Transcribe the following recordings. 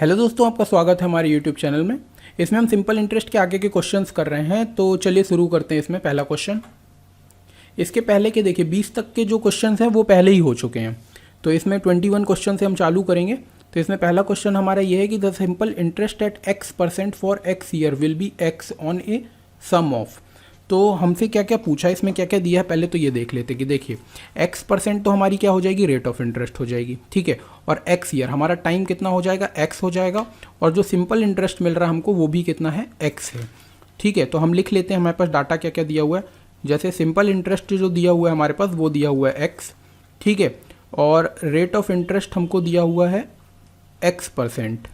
Hello दोस्तों, आपका स्वागत है हमारे यूट्यूब चैनल में। इसमें हम सिंपल इंटरेस्ट के आगे के क्वेश्चंस कर रहे हैं, तो चलिए शुरू करते हैं। इसमें पहला क्वेश्चन, इसके पहले के देखिए 20 तक के जो क्वेश्चंस हैं वो पहले ही हो चुके हैं, तो इसमें 21 क्वेश्चन से हम चालू करेंगे। तो इसमें पहला क्वेश्चन हमारा ये है कि the simple interest at x% for x year will be x on a sum of. तो हमसे क्या क्या पूछा है, इसमें क्या क्या दिया है, पहले तो ये देख लेते कि देखिए x% तो हमारी क्या हो जाएगी, रेट ऑफ इंटरेस्ट हो जाएगी, ठीक है। और x ईयर हमारा टाइम कितना हो जाएगा, x हो जाएगा। और जो सिंपल इंटरेस्ट मिल रहा है हमको वो भी कितना है, x है, ठीक है। तो हम लिख लेते हैं हमारे पास डाटा क्या क्या दिया हुआ है। जैसे सिंपल इंटरेस्ट जो दिया हुआ है हमारे पास वो दिया हुआ है x, ठीक है। और रेट ऑफ इंटरेस्ट हमको दिया हुआ है x%,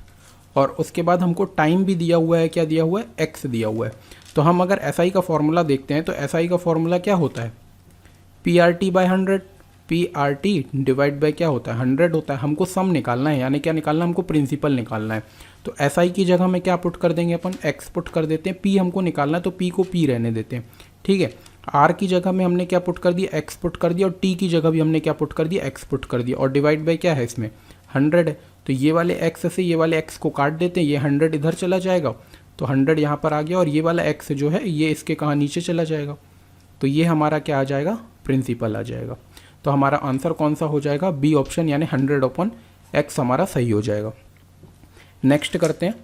और उसके बाद हमको टाइम भी दिया हुआ है, क्या दिया हुआ है, x दिया हुआ है। तो हम अगर SI का फॉर्मूला देखते हैं तो SI का फॉर्मूला क्या होता है, PRT/100, PRT डिवाइड बाय क्या होता है, 100 होता है। हमको सम निकालना है, यानी क्या निकालना है, हमको प्रिंसिपल निकालना है। तो SI की जगह में क्या पुट कर देंगे अपन, x पुट कर देते हैं। P हमको निकालना है तो P को P रहने देते हैं, ठीक है। R की जगह में हमने क्या पुट कर दिया, x पुट कर दिया, और T की जगह भी हमने क्या पुट कर दिया, x पुट कर दिया। और डिवाइड बाय क्या है, इसमें 100 है। तो ये वाले x से ये वाले x को काट देते हैं, ये 100 इधर चला जाएगा, तो 100 यहाँ पर आ गया, और ये वाला x जो है ये इसके कहाँ नीचे चला जाएगा। तो ये हमारा क्या आ जाएगा, प्रिंसिपल आ जाएगा। तो हमारा आंसर कौन सा हो जाएगा, बी ऑप्शन, यानी 100/x हमारा सही हो जाएगा। नेक्स्ट करते हैं।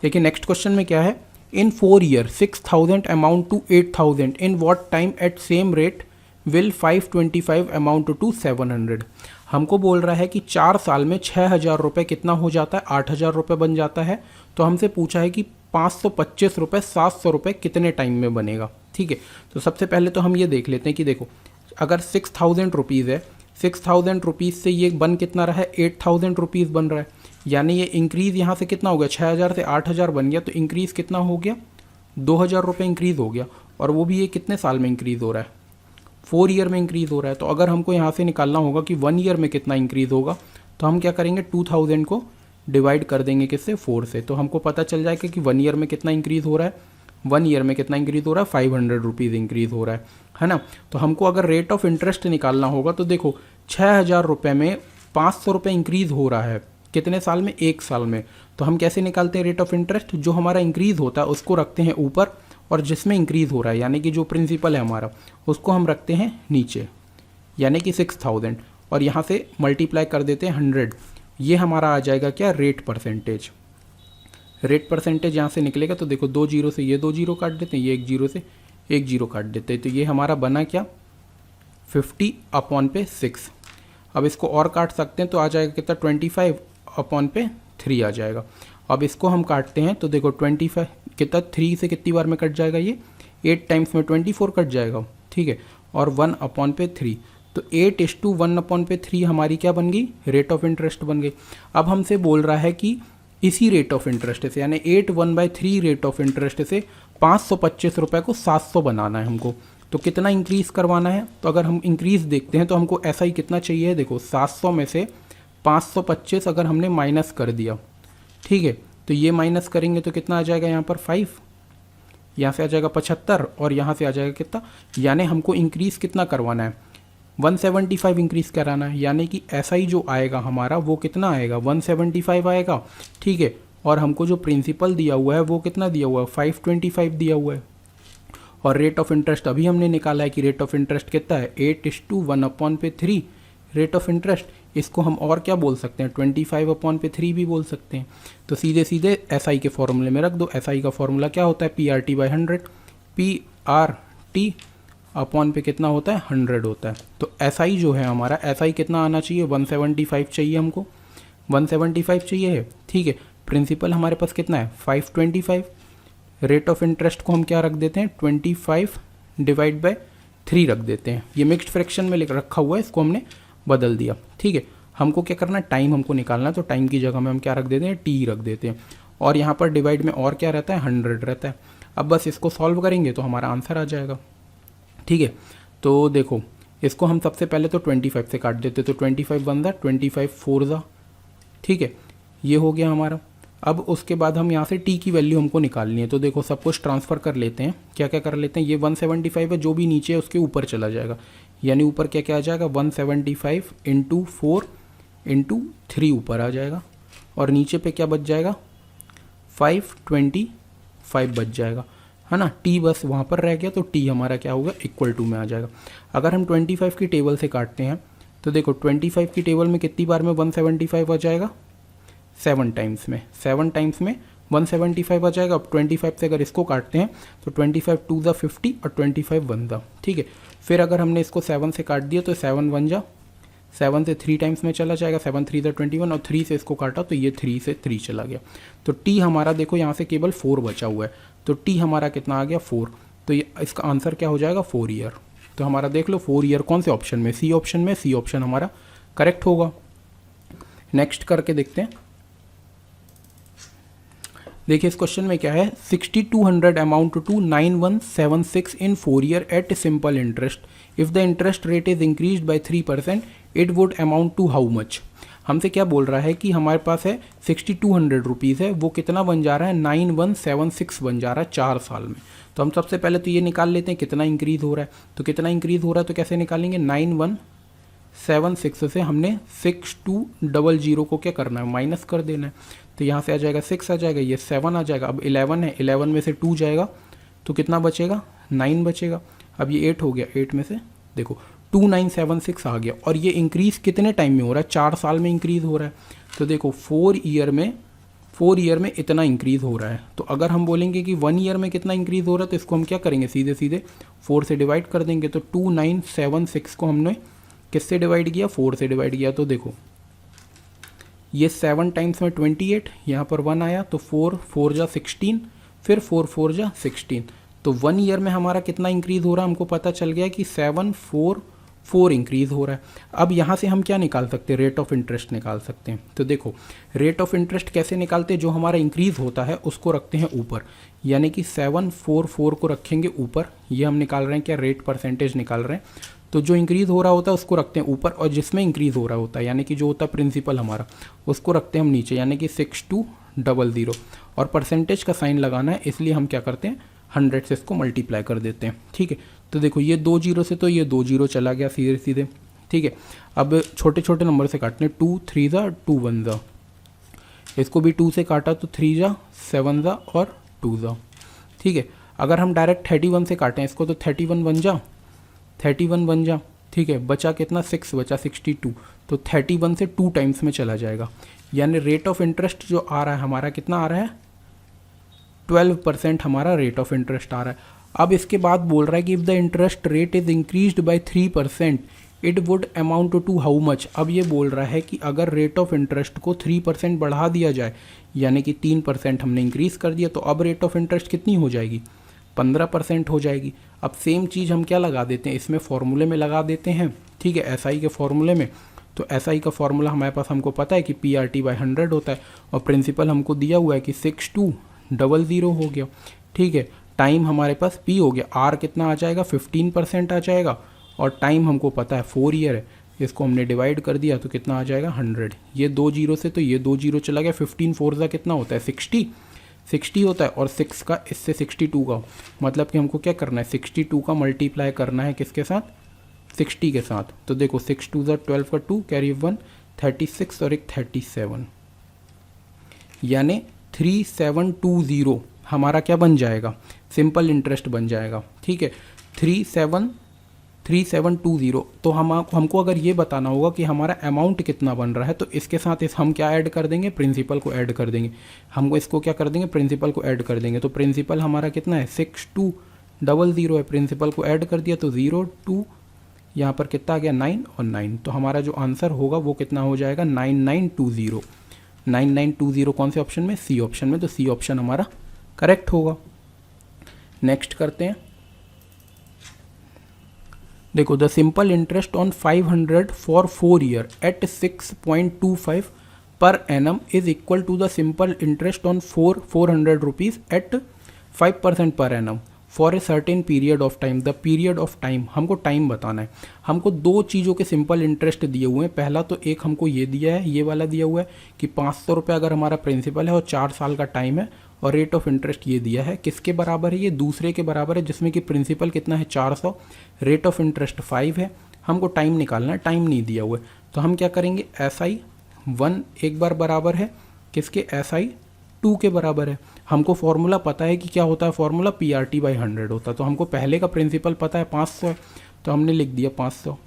देखिए नेक्स्ट क्वेश्चन में क्या है, in 4 year 6000 amount to 8000 in what time at same rate will 525 amount to 700। हमको बोल रहा है कि 4 साल में 6000 रुपये कितना हो जाता है, 8000 रुपये बन जाता है। तो हमसे पूछा है कि 525 रुपये 700 रुपये कितने टाइम में बनेगा, ठीक है। तो सबसे पहले तो हम ये देख लेते हैं कि देखो अगर 6000 रुपीज़ है, 6000 रुपीज़ से ये बन कितना रहा है, 8000 रुपीज़ बन रहा है, यानी ये इंक्रीज़ यहाँ से कितना हो गया, 6000 से 8000 बन गया, तो इंक्रीज़ कितना हो गया, 2000 रुपये इंक्रीज़ हो गया। और वो भी ये कितने साल में इंक्रीज़ हो रहा है, 4 ईयर में इंक्रीज़ हो रहा है। तो अगर हमको यहाँ से निकालना होगा कि 1 ईयर में कितना इंक्रीज़ होगा, तो हम क्या करेंगे, 2000 को डिवाइड कर देंगे किससे, 4 से। तो हमको पता चल जाएगा कि 1 ईयर में कितना इंक्रीज़ हो रहा है, 1 ईयर में कितना इंक्रीज़ हो रहा है, 500 रुपीज़ इंक्रीज़ हो रहा है ना। तो हमको अगर रेट ऑफ इंटरेस्ट निकालना होगा तो देखो 6000 रुपये में 500 रुपये इंक्रीज़ हो रहा है, कितने साल में, 1 साल में। तो हम कैसे निकालते हैं रेट ऑफ इंटरेस्ट, जो हमारा इंक्रीज़ होता है उसको रखते हैं ऊपर, और जिसमें इंक्रीज़ हो रहा है यानी कि जो प्रिंसिपल है हमारा उसको हम रखते हैं नीचे, यानी कि 6000, और यहाँ से मल्टीप्लाई कर देते हैं 100। ये हमारा आ जाएगा क्या, रेट परसेंटेज। रेट परसेंटेज यहाँ से निकलेगा तो देखो 2 जीरो से ये 2 जीरो काट देते हैं, ये 1 जीरो से 1 जीरो काट देते हैं, तो ये हमारा बना क्या, 50/6। अब इसको और काट सकते हैं तो आ जाएगा कितना, 25/3 आ जाएगा। अब इसको हम काटते हैं तो देखो 25 कितना, 3 से कितनी बार में कट जाएगा, ये 8 टाइम्स में 24 कट जाएगा, ठीक है। और 1/3, तो 8:1/3 हमारी क्या बन गई, रेट ऑफ इंटरेस्ट बन गई। अब हमसे बोल रहा है कि इसी रेट ऑफ इंटरेस्ट से, यानी 8/1/3 रेट ऑफ इंटरेस्ट से 525 रुपये को 700 बनाना है हमको। तो कितना इंक्रीज़ करवाना है, तो अगर हम इंक्रीज़ देखते हैं तो हमको ऐसा ही कितना चाहिए, देखो 700 में से 525 अगर हमने माइनस कर दिया, ठीक है, तो ये माइनस करेंगे तो कितना आ जाएगा, यहाँ पर 5, यहाँ से आ जाएगा 75, और यहाँ से आ जाएगा कितना, यानी हमको इंक्रीज़ कितना करवाना है, 175 इंक्रीज़ कराना है। यानी कि ऐसा ही जो आएगा हमारा वो कितना आएगा, 175 आएगा, ठीक है। और हमको जो प्रिंसिपल दिया हुआ है वो कितना दिया हुआ है, 525 दिया हुआ है। और रेट ऑफ इंटरेस्ट अभी हमने निकाला है कि रेट ऑफ इंटरेस्ट कितना है, 8:1/3 रेट ऑफ इंटरेस्ट। इसको हम और क्या बोल सकते हैं, 25/3 भी बोल सकते हैं। तो सीधे सीधे SI के फॉर्मूले में रख दो। SI का फॉर्मूला क्या होता है, PRT/100, PRT अपॉन पे कितना होता है, 100 होता है। तो SI जो है हमारा, SI कितना आना चाहिए, 175 चाहिए हमको, 175 चाहिए है, ठीक है। प्रिंसिपल हमारे पास कितना है, 525। रेट ऑफ इंटरेस्ट को हम क्या रख देते हैं, 25/3 रख देते हैं। ये मिक्स्ड फ्रैक्शन में रखा हुआ है, इसको हमने बदल दिया, ठीक है। हमको क्या करना है, टाइम हमको निकालना है, तो टाइम की जगह में हम क्या रख देते हैं, T रख देते हैं। और यहाँ पर डिवाइड में और क्या रहता है, 100 रहता है। अब बस इसको सॉल्व करेंगे तो हमारा आंसर आ जाएगा, ठीक है। तो देखो इसको हम सबसे पहले तो 25 से काट देते, तो 25 बन रहा, 25 4 जा, ठीक है, ये हो गया हमारा। अब उसके बाद हम यहाँ से T की वैल्यू हमको निकालनी है, तो देखो सब कुछ ट्रांसफ़र कर लेते हैं। क्या क्या कर लेते हैं, ये 175 है, जो भी नीचे है उसके ऊपर चला जाएगा, यानी ऊपर क्या क्या आ जाएगा, 175 × 4 इंटू 3 ऊपर आ जाएगा और नीचे पे क्या बच जाएगा 525 बच जाएगा, है ना। टी बस वहाँ पर रह गया तो टी हमारा क्या होगा इक्वल टू में आ जाएगा। अगर हम 25 की टेबल से काटते हैं तो देखो 25 की टेबल में कितनी बार में 175 आ जाएगा, 7 टाइम्स में, 7 टाइम्स में 175 आ जाएगा। अब 25 से अगर इसको काटते हैं तो 25 2 ज़ा 50 और 25 1 ज़ा, ठीक है। फिर अगर हमने इसको 7 से काट दिया तो 7 1 जा, 7 से 3 टाइम्स में चला जाएगा, 7 3 ज़ा 21 और 3 से इसको काटा तो ये 3 से 3 चला गया। तो टी हमारा देखो यहाँ से केवल 4 बचा हुआ है, तो टी हमारा कितना आ गया 4। तो ये इसका आंसर क्या हो जाएगा 4 ईयर। तो हमारा देख लो 4 ईयर कौन से ऑप्शन में, सी ऑप्शन में, सी ऑप्शन हमारा करेक्ट होगा। नेक्स्ट करके देखते हैं। देखिए इस क्वेश्चन में क्या है, 6200 amount to 9176 in 4 year at simple interest, if the interest rate is increased by 3% it would amount to how much. हमसे क्या बोल रहा है कि हमारे पास है 6200 रुपीज़ है, वो कितना बन जा रहा है 9176 बन जा रहा है 4 साल में। तो हम सबसे पहले तो ये निकाल लेते हैं कितना इंक्रीज़ हो रहा है। तो कितना इंक्रीज़ हो रहा है तो कैसे निकालेंगे, 9176 से हमने 6200 को क्या करना है माइनस कर देना है। तो यहाँ से आ जाएगा 6 आ जाएगा, ये 7 आ जाएगा। अब 11 है, 11 में से 2 जाएगा तो कितना बचेगा 9 बचेगा। अब ये 8 हो गया, 8 में से देखो 2976 आ गया। और ये इंक्रीज़ कितने टाइम में हो रहा है, 4 साल में इंक्रीज़ हो रहा है। तो देखो 4 ईयर में इतना इंक्रीज़ हो रहा है। तो अगर हम बोलेंगे कि 1 ईयर में कितना इंक्रीज़ हो रहा है तो इसको हम क्या करेंगे, सीधे सीधे 4 से डिवाइड कर देंगे। तो 2976 को हमने किससे डिवाइड किया, 4 से डिवाइड किया। तो देखो ये 7 टाइम्स में 28, यहाँ पर 1 आया तो 4 4 जा 16, फिर 4 4 जा 16। तो 1 ईयर में हमारा कितना इंक्रीज़ हो रहा है, हमको पता चल गया कि 744 इंक्रीज़ हो रहा है। अब यहाँ से हम क्या निकाल सकते हैं, रेट ऑफ इंटरेस्ट निकाल सकते हैं। तो देखो रेट ऑफ इंटरेस्ट कैसे निकालते हैं, जो हमारा इंक्रीज़ होता है उसको रखते हैं ऊपर, यानी कि 744 को रखेंगे ऊपर। ये हम निकाल रहे हैं क्या, रेट परसेंटेज निकाल रहे हैं। तो जो इंक्रीज़ हो रहा होता है उसको रखते हैं ऊपर, और जिसमें इंक्रीज़ हो रहा होता है यानी कि जो होता है प्रिंसिपल हमारा, उसको रखते हैं हम नीचे, यानी कि 6200। और परसेंटेज का साइन लगाना है इसलिए हम क्या करते हैं 100 से इसको मल्टीप्लाई कर देते हैं, ठीक है। तो देखो ये 2 जीरो से तो ये 2 जीरो चला गया सीधे सीधे, ठीक है। अब छोटे छोटे नंबर से काटने, 2 3 ज़ा 2 1 ज़ा, इसको भी 2 से काटा तो 3 ज़ा 7 ज़ा और 2 ज़ा, ठीक है। अगर हम डायरेक्ट 31 से काटें इसको तो 31 बन जा, 31 बन जा, ठीक है। बचा कितना 6 बचा 62, तो 31 से 2 टाइम्स में चला जाएगा। यानी रेट ऑफ इंटरेस्ट जो आ रहा है हमारा कितना आ रहा है 12% हमारा रेट ऑफ इंटरेस्ट आ रहा है। अब इसके बाद बोल रहा है कि if the interest rate is increased by 3% it would amount to how much. अब ये बोल रहा है कि अगर रेट ऑफ इंटरेस्ट को 3% बढ़ा दिया जाए, यानी कि 3% हमने इंक्रीज़ कर दिया, तो अब रेट ऑफ इंटरेस्ट कितनी हो जाएगी 15% हो जाएगी। अब सेम चीज़ हम क्या लगा देते हैं, इसमें फॉर्मूले में लगा देते हैं, ठीक है, एसआई के फॉर्मूले में। तो एसआई का फॉर्मूला हमारे पास हमको पता है कि PRT/100 होता है, और प्रिंसिपल हमको दिया हुआ है कि 6200 हो गया, ठीक है। टाइम हमारे पास P हो गया, R कितना आ जाएगा 15% आ जाएगा, और टाइम हमको पता है 4 ईयर है, इसको हमने डिवाइड कर दिया तो कितना आ जाएगा 100। ये 2 जीरो से तो ये 2 जीरो चला गया, 15 4 ज़ा कितना होता है 60 होता है, और 6 का इससे 62 का, मतलब कि हमको क्या करना है 62 का मल्टीप्लाई करना है किसके साथ 60 के साथ। तो देखो 6 2 ज़ा 12 का 2 कैरी 1 36 और एक 37, यानी 3720 हमारा क्या बन जाएगा सिंपल इंटरेस्ट बन जाएगा, ठीक है। 3720। तो हमको अगर ये बताना होगा कि हमारा अमाउंट कितना बन रहा है, तो इसके साथ हम क्या ऐड कर देंगे, प्रिंसिपल को ऐड कर देंगे। हमको इसको क्या कर देंगे, प्रिंसिपल को ऐड कर देंगे। तो प्रिंसिपल हमारा कितना है 6200 है, प्रिंसिपल को ऐड कर दिया तो 0 2, यहाँ पर कितना आ गया 9 और 9। तो हमारा जो आंसर होगा वो कितना हो जाएगा 9920। 9920 कौन से ऑप्शन में, सी ऑप्शन में। तो सी ऑप्शन हमारा करेक्ट होगा। नेक्स्ट करते हैं। देखो the simple interest on 500 for 4 year at 6.25 per annum is equal to the simple interest on 400 rupees at 5% per annum for a certain period of time. The period of time, हमको time बताना है। हमको 2 चीज़ों के simple interest दिए हुए हैं। पहला तो एक हमको ये दिया है, ये वाला दिया हुआ है कि 500 रुपये अगर हमारा प्रिंसिपल है और 4 साल का टाइम है, और रेट ऑफ इंटरेस्ट ये दिया है किसके बराबर है, ये दूसरे के बराबर है, जिसमें कि प्रिंसिपल कितना है 400, रेट ऑफ इंटरेस्ट 5 है। हमको टाइम निकालना है, टाइम नहीं दिया हुआ है। तो हम क्या करेंगे, SI 1 एक बार बराबर है किसके, SI 2 के बराबर है। हमको फॉर्मूला पता है कि क्या होता है, फॉर्मूला PRT/100 होता है। तो हमको पहले का प्रिंसिपल पता है 500 है, तो हमने लिख दिया 500।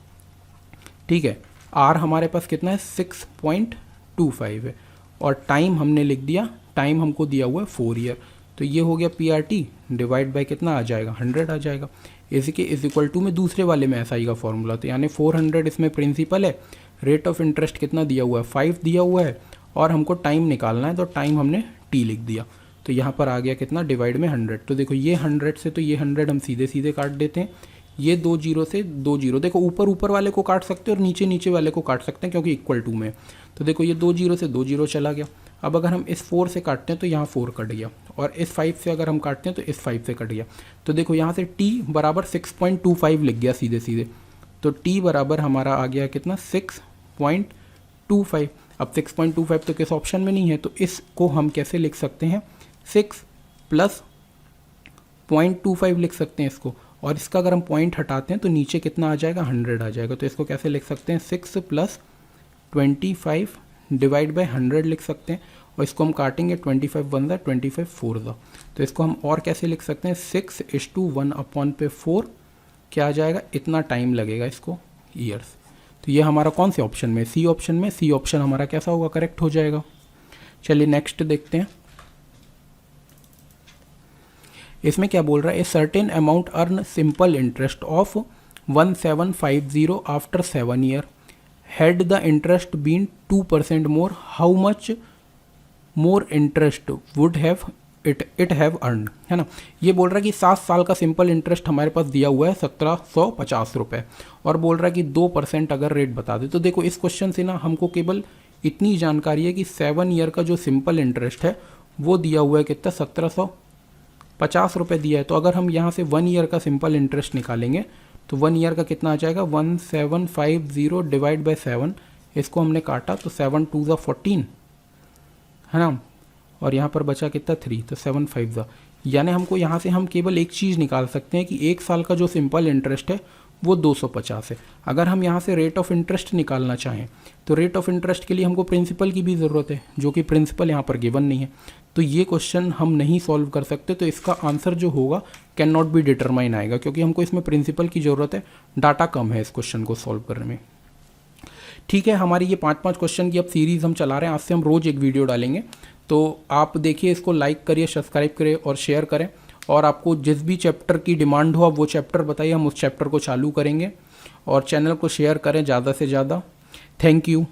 ठीक है, R हमारे पास कितना है 6.25 है, और टाइम हमने लिख दिया, टाइम हमको दिया हुआ है 4 ईयर। तो ये हो गया PRT डिवाइड बाय कितना आ जाएगा, 100 आ जाएगा। इसी के इज इक्वल टू में दूसरे वाले में SI का फॉर्मूला, तो यानी 400 इसमें प्रिंसिपल है, रेट ऑफ इंटरेस्ट कितना दिया हुआ है 5 दिया हुआ है, और हमको टाइम निकालना है, तो टाइम हमने T लिख दिया। तो यहाँ पर आ गया कितना, डिवाइड में 100। तो देखो ये 100 से तो ये 100 हम सीधे सीधे काट देते हैं, ये 2 जीरो से 2 जीरो, देखो ऊपर ऊपर वाले को काट सकते हैं और नीचे नीचे वाले को काट सकते हैं क्योंकि इक्वल टू में। तो देखो ये 2 जीरो से 2 जीरो चला गया। अब अगर हम इस 4 से काटते हैं तो यहाँ 4 कट गया, और इस 5 से अगर हम काटते हैं तो इस 5 से कट गया। तो देखो यहाँ से T बराबर 6.25 लिख गया सीधे सीधे। तो T बराबर हमारा आ गया कितना, 6.25। अब 6.25 तो किस ऑप्शन में नहीं है, तो इसको हम कैसे लिख सकते हैं, 6 प्लस 0.25 लिख सकते हैं इसको, और इसका अगर हम पॉइंट हटाते हैं तो नीचे कितना आ जाएगा, 100 आ जाएगा। तो इसको कैसे लिख सकते हैं, 6 प्लस 25 डिवाइड बाय 100 लिख सकते हैं, और इसको हम काटेंगे 25 1 ज़ा 25 4 ज़ा। तो इसको हम और कैसे लिख सकते हैं, 6:1/4 क्या आ जाएगा, इतना टाइम लगेगा इसको ईयर्स। तो ये हमारा कौन से ऑप्शन में, सी ऑप्शन में, सी ऑप्शन हमारा कैसा होगा, करेक्ट हो जाएगा। चलिए नेक्स्ट देखते हैं। इसमें क्या बोल रहा है, a certain amount earn simple interest of 1750 after 7 year, had the interest been 2% more, how much more interest would have it have earn, है ना। ये बोल रहा है कि 7 साल का सिंपल इंटरेस्ट हमारे पास दिया हुआ है 1750 रुपये, और बोल रहा है कि 2% अगर रेट बता दे। तो देखो इस क्वेश्चन से ना हमको केवल इतनी जानकारी है कि 7 ईयर का जो सिंपल इंटरेस्ट है वो दिया हुआ है कितना, 1750 रुपये दिया है। तो अगर हम यहाँ से 1 ईयर का सिंपल इंटरेस्ट निकालेंगे तो 1 ईयर का कितना आ जाएगा, 1750 डिवाइड बाय 7, इसको हमने काटा तो 7 2 ज़ा 14, है ना, और यहाँ पर बचा कितना 3, तो 7 5 ज़ा। यानी हमको यहाँ से हम केवल एक चीज़ निकाल सकते हैं कि 1 साल का जो सिंपल इंटरेस्ट है वो 250 है। अगर हम यहाँ से रेट ऑफ इंटरेस्ट निकालना चाहें तो रेट ऑफ इंटरेस्ट के लिए हमको प्रिंसिपल की भी ज़रूरत है, जो कि प्रिंसिपल यहाँ पर गिवन नहीं है। तो ये क्वेश्चन हम नहीं सॉल्व कर सकते, तो इसका आंसर जो होगा कैन नॉट बी डिटरमाइन आएगा, क्योंकि हमको इसमें प्रिंसिपल की ज़रूरत है, डाटा कम है इस क्वेश्चन को सॉल्व करने में। ठीक है, हमारी ये 5-5 क्वेश्चन की अब सीरीज़ हम चला रहे हैं, आज से हम रोज़ एक वीडियो डालेंगे। तो आप देखिए, इसको लाइक करिए, सब्सक्राइब करें और शेयर करें, और आपको जिस भी चैप्टर की डिमांड हो आप वो चैप्टर बताइए, हम उस चैप्टर को चालू करेंगे, और चैनल को शेयर करें ज़्यादा से ज़्यादा। Thank you.